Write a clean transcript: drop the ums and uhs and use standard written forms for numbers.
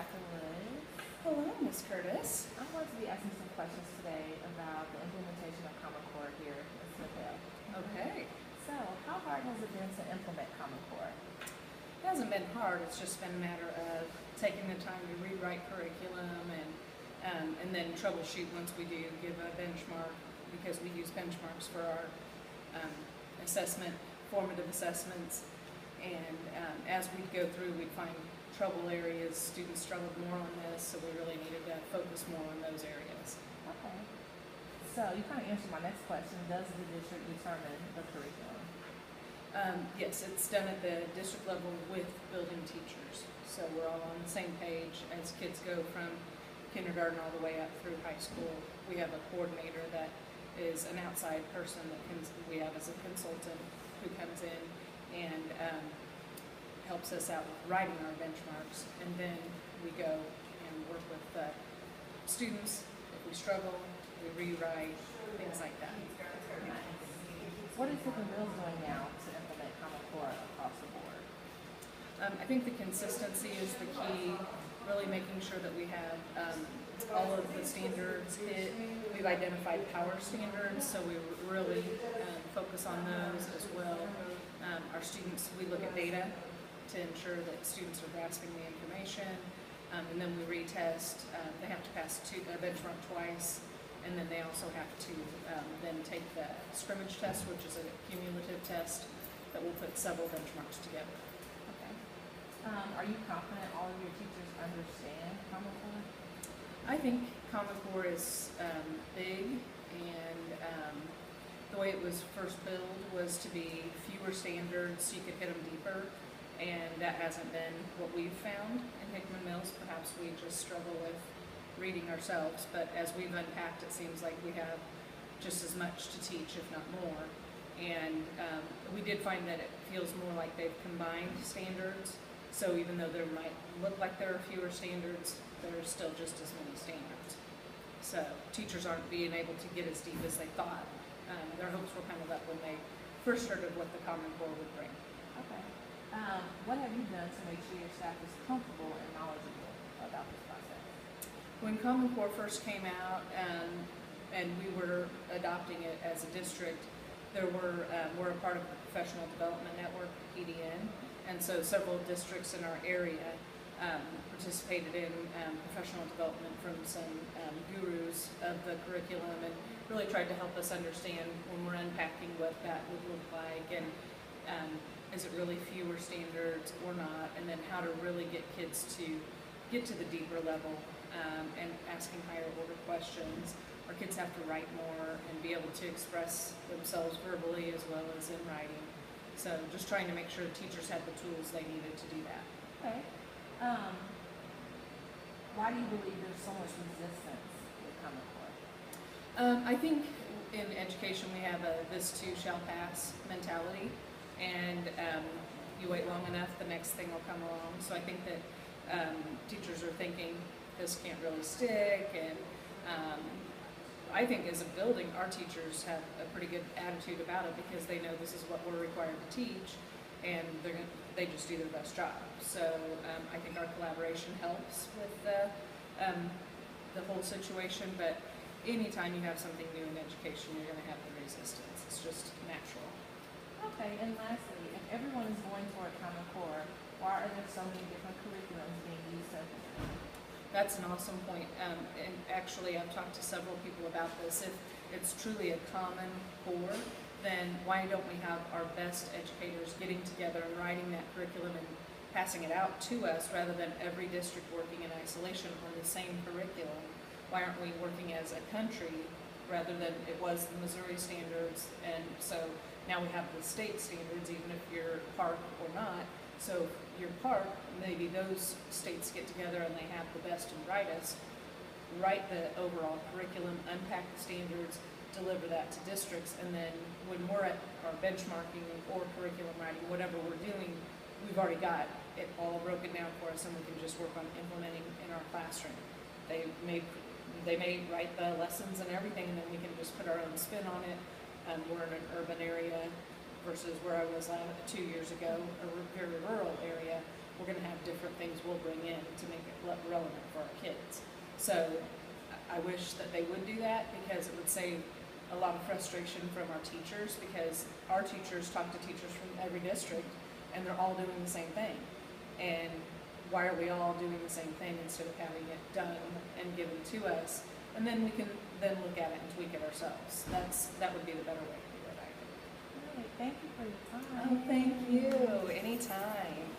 Dr. Liz. Hello, Ms. Curtis. I'm going to be asking some questions today about the implementation of Common Core here at Smithville. Okay. So, how hard has it been to implement Common Core? It hasn't been hard. It's just been a matter of taking the time to rewrite curriculum and then troubleshoot once we do give a benchmark, because we use benchmarks for our assessment, formative assessments. And as we go through, we'd find trouble areas. Students struggled more on this, so we really needed to focus more on those areas. Okay. So, you kind of answered my next question. Does the district determine the curriculum? Yes, it's done at the district level with building teachers. So we're all on the same page as kids go from kindergarten all the way up through high school. We have a coordinator that is an outside person that we have as a consultant who comes in and helps us out with writing our benchmarks. And then we go and work with students. If we struggle, we rewrite, things like that. Nice. What is Smithville doing now to implement Common Core across the board? I think the consistency is the key, really making sure that we have all of the standards hit. We've identified power standards, so we really focus on those as well. Our students, we look at data to ensure that students are grasping the information, and then we retest. They have to pass a benchmark twice, and then they also have to then take the scrimmage test, which is a cumulative test that will put several benchmarks together. Okay. Are you confident all of your teachers understand Common Core? I think Common Core is big, and the way it was first billed was to be fewer standards so you could hit them deeper, and that hasn't been what we've found in Hickman Mills. Perhaps we just struggle with reading ourselves, but as we've unpacked, it seems like we have just as much to teach, if not more. And we did find that it feels more like they've combined standards. So even though there might look like there are fewer standards, there are still just as many standards. So teachers aren't being able to get as deep as they thought. Their hopes were kind of up when they first heard of what the Common Core would bring. Okay. What have you done to make sure your staff is comfortable and knowledgeable about this process? When Common Core first came out and we were adopting it as a district, we're a part of the Professional Development Network, PDN, and so several districts in our area participated in professional development from some gurus of the curriculum, and really tried to help us understand when we're unpacking what that would look like, and is it really fewer standards or not, and then how to really get kids to get to the deeper level and asking higher order questions. Our kids have to write more and be able to express themselves verbally as well as in writing. So just trying to make sure teachers had the tools they needed to do that. Okay. Why do you believe there's so much resistance with Common Core? I think in education we have a this too shall pass mentality, and you wait long enough, the next thing will come along. So I think that teachers are thinking this can't really stick, and I think as a building, our teachers have a pretty good attitude about it because they know this is what we're required to teach, and they just do their best job. So I think our collaboration helps with the whole situation, but anytime you have something new in education, you're going to have the resistance. It's just natural. Okay, and lastly, if everyone is going for a Common Core, why are there so many different curriculums being used to implement it? That's an awesome point. And actually, I've talked to several people about this. If it's truly a common core, then why don't we have our best educators getting together and writing that curriculum and passing it out to us, rather than every district working in isolation on the same curriculum? Why aren't we working as a country rather than it was the Missouri standards? And so now we have the state standards, even if you're park or not. So your park, maybe those states get together and they have the best and brightest, write the overall curriculum, unpack the standards, deliver that to districts, and then when we're at our benchmarking or curriculum writing, whatever we're doing, we've already got it all broken down for us, and we can just work on implementing in our classroom. They may write the lessons and everything, and then we can just put our own spin on it. We're in an urban area versus where I was 2 years ago, a very rural area, we're gonna have different things we'll bring in to make it relevant for our kids. So I wish that they would do that, because it would save a lot of frustration from our teachers, because our teachers talk to teachers from every district and they're all doing the same thing. And why are we all doing the same thing instead of having it done and given to us? And then we can then look at it and tweak it ourselves. That would be the better way to do it, I think. Great, thank you for your time. Oh, thank you. Anytime.